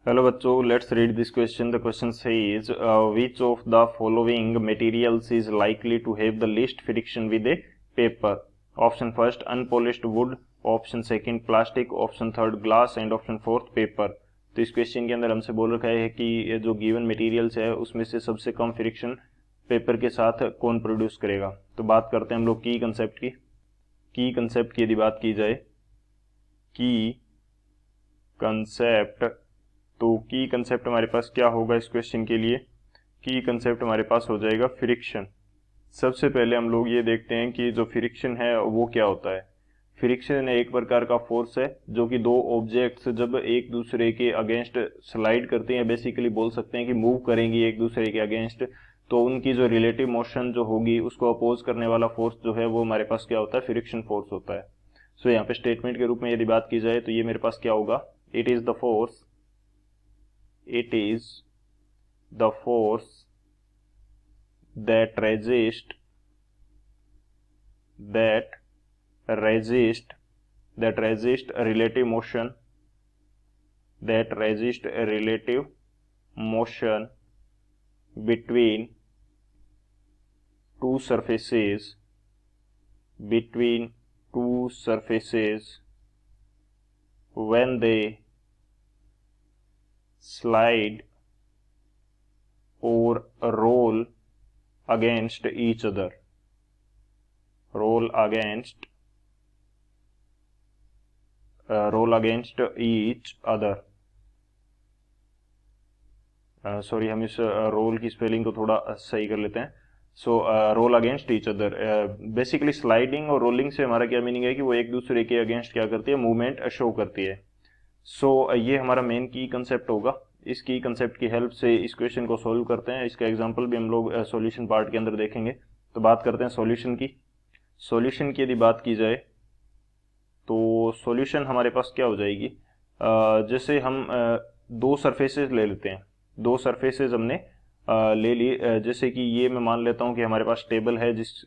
Hello बच्चों, let's read this question. The question says which of the following materials is likely to have the least friction with a paper? Option first unpolished would, option second plastic, option third glass and option fourth paper. तो इस question के अंदर हमसे बोल रखा है कि ये जो गिवन मटेरियल्स है उसमें से सबसे कम फ्रिक्शन पेपर के साथ कौन प्रोड्यूस करेगा. तो बात करते हैं हम लोग की कंसेप्ट की यदि बात की जाए की कंसेप्ट, तो की कंसेप्ट हमारे पास क्या होगा इस क्वेश्चन के लिए. की कंसेप्ट हमारे पास हो जाएगा फ्रिक्शन. सबसे पहले हम लोग ये देखते हैं कि जो फ्रिक्शन है वो क्या होता है. फ्रिक्शन एक प्रकार का फोर्स है जो कि दो ऑब्जेक्ट्स जब एक दूसरे के अगेंस्ट स्लाइड करते हैं, बेसिकली बोल सकते हैं कि मूव करेंगी एक दूसरे के अगेंस्ट, तो उनकी जो रिलेटिव मोशन जो होगी उसको अपोज करने वाला फोर्स जो है वो हमारे पास क्या होता है, फ्रिक्शन फोर्स होता है. सो यहाँ पे स्टेटमेंट के रूप में यदि बात की जाए तो ये मेरे पास क्या होगा, it is the force that resist relative motion between two surfaces when they slide or roll against each other. roll against each other. Sorry, हम इस रोल की स्पेलिंग को थोड़ा सही कर लेते हैं. So roll against each other, basically sliding और रोलिंग से हमारा क्या मीनिंग है कि वो एक दूसरे के अगेंस्ट क्या करती है, मूवमेंट शो करती है. सो ये हमारा मेन की कंसेप्ट होगा. इस की कंसेप्ट की हेल्प से इस क्वेश्चन को सोल्व करते हैं. इसका एग्जांपल भी हम लोग सॉल्यूशन पार्ट के अंदर देखेंगे. तो बात करते हैं सॉल्यूशन की यदि बात की जाए तो सॉल्यूशन हमारे पास क्या हो जाएगी. जैसे हम दो सरफेसेस ले लेते हैं. दो सरफेसेस हमने ले ली. जैसे कि ये मैं मान लेता हूँ कि हमारे पास टेबल है, जिस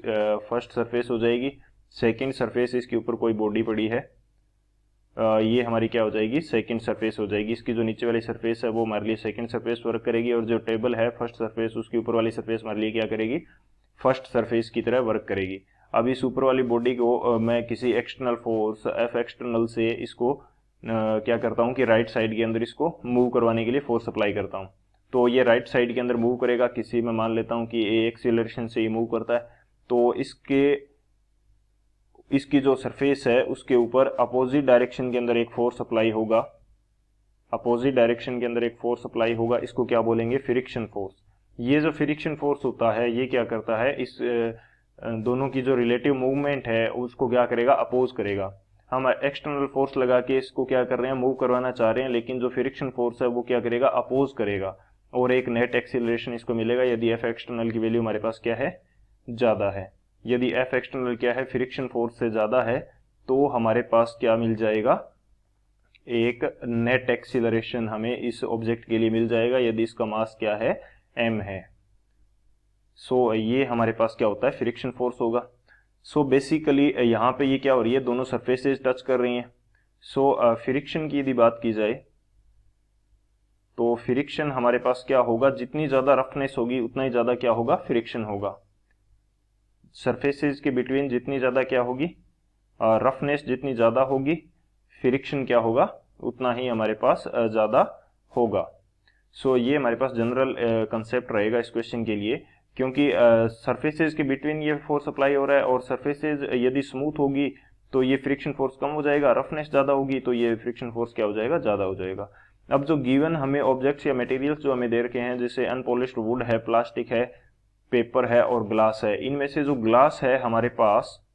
फर्स्ट सरफेस हो जाएगी. सेकंड सरफेस, इसके ऊपर कोई बॉडी पड़ी है, ये हमारी क्या हो जाएगी, सेकंड सरफेस हो जाएगी. इसकी जो नीचे वाली सरफेस है वो हमारे लिए सेकंड सरफेस वर्क करेगी, और जो टेबल है फर्स्ट सरफेस, उसकी ऊपर वाली सरफेस हमारे लिए क्या करेगी, फर्स्ट सरफेस की तरह वर्क करेगी. अब इस ऊपर वाली बॉडी को मैं किसी एक्सटर्नल फोर्स एफ एक्सटर्नल से इसको क्या करता हूँ कि राइट साइड के अंदर इसको मूव करवाने के लिए फोर्स अप्लाई करता हूँ. तो ये राइट साइड के अंदर मूव करेगा. किसी में मान लेता हूँ कि ए एक्सीलरेशन से ये मूव करता है. तो इसकी जो सरफेस है उसके ऊपर अपोजिट डायरेक्शन के अंदर एक फोर्स अप्लाई होगा. इसको क्या बोलेंगे, फ्रिक्शन फोर्स. ये जो फ्रिक्शन फोर्स होता है ये क्या करता है, इस दोनों की जो रिलेटिव मूवमेंट है उसको क्या करेगा, अपोज करेगा. हम एक्सटर्नल फोर्स लगा के इसको क्या कर रहे हैं, मूव करवाना चाह रहे हैं, लेकिन जो फ्रिक्शन फोर्स है वो क्या करेगा, अपोज करेगा, और एक नेट एक्सीलरेशन इसको मिलेगा यदि एफ एक्सटर्नल की वैल्यू हमारे पास क्या है, ज्यादा है. यदि एफ एक्सटर्नल क्या है, फ्रिक्शन फोर्स से ज्यादा है, तो हमारे पास क्या मिल जाएगा, एक नेट एक्सीलरेशन हमें इस ऑब्जेक्ट के लिए मिल जाएगा यदि इसका मास क्या है, m है. सो ये हमारे पास क्या होता है, फ्रिक्शन फोर्स होगा. सो बेसिकली यहाँ पे ये क्या हो रही है, दोनों सरफेसेस टच कर रही हैं. सो फ्रिक्शन की यदि बात की जाए तो फ्रिक्शन हमारे पास क्या होगा, जितनी ज्यादा रफनेस होगी उतना ही ज्यादा क्या होगा, फ्रिक्शन होगा. सरफेसेस के बिटवीन जितनी ज्यादा क्या होगी, रफनेस जितनी ज्यादा होगी, फ्रिक्शन क्या होगा, उतना ही हमारे पास ज्यादा होगा. सो ये हमारे पास जनरल कंसेप्ट रहेगा इस क्वेश्चन के लिए, क्योंकि सरफेसेस के बिटवीन ये फोर्स अप्लाई हो रहा है, और सरफेसेस यदि स्मूथ होगी तो ये फ्रिक्शन फोर्स कम हो जाएगा, रफनेस ज्यादा होगी तो ये फ्रिक्शन फोर्स क्या हो जाएगा, ज्यादा हो जाएगा. अब जो गिवन हमें ऑब्जेक्ट्स या मटेरियल्स जो हमें दे रखे हैं, जैसे अनपॉलिश्ड वुड है, प्लास्टिक है, पेपर है और ग्लास है, इनमें से जो ग्लास है हमारे पास,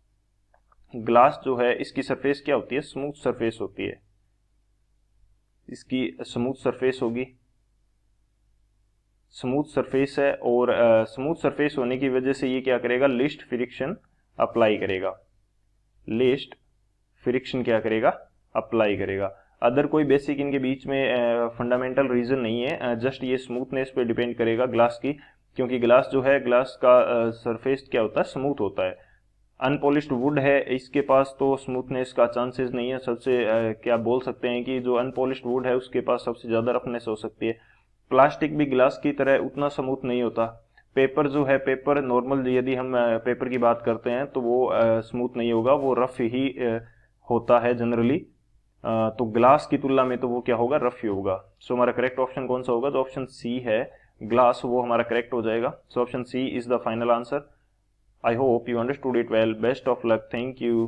ग्लास जो है इसकी सरफेस क्या होती है, स्मूथ सरफेस होती है. इसकी स्मूथ सरफेस होगी, स्मूथ सरफेस है, और स्मूथ सरफेस होने की वजह से ये क्या करेगा, लीस्ट फ्रिक्शन अप्लाई करेगा. लीस्ट फ्रिक्शन क्या करेगा, अप्लाई करेगा. अदर कोई बेसिक इनके बीच में फंडामेंटल रीजन नहीं है, जस्ट ये स्मूथनेस पे डिपेंड करेगा ग्लास की, क्योंकि ग्लास जो है, ग्लास का सरफेस क्या होता है, स्मूथ होता है. अनपॉलिश्ड वुड है, इसके पास तो स्मूथनेस का चांसेस नहीं है। सबसे क्या बोल सकते हैं कि जो अनपॉलिश्ड वुड है उसके पास सबसे ज़्यादा रफनेस हो सकती है। प्लास्टिक भी ग्लास की तरह उतना स्मूथ नहीं होता। पेपर जो है, पेपर नॉर्मल यदि हम पेपर की बात करते हैं तो वो स्मूथ नहीं होगा, वो रफ ही होता है जनरली। तो ग्लास की तुलना में तो वो क्या होगा, रफ ही होगा। सो हमारा करेक्ट ऑप्शन कौन सा होगा, तो ऑप्शन सी है ग्लास, वो हमारा करेक्ट हो जाएगा। So option C is the final answer. I hope you understood it well. Best of luck. Thank you.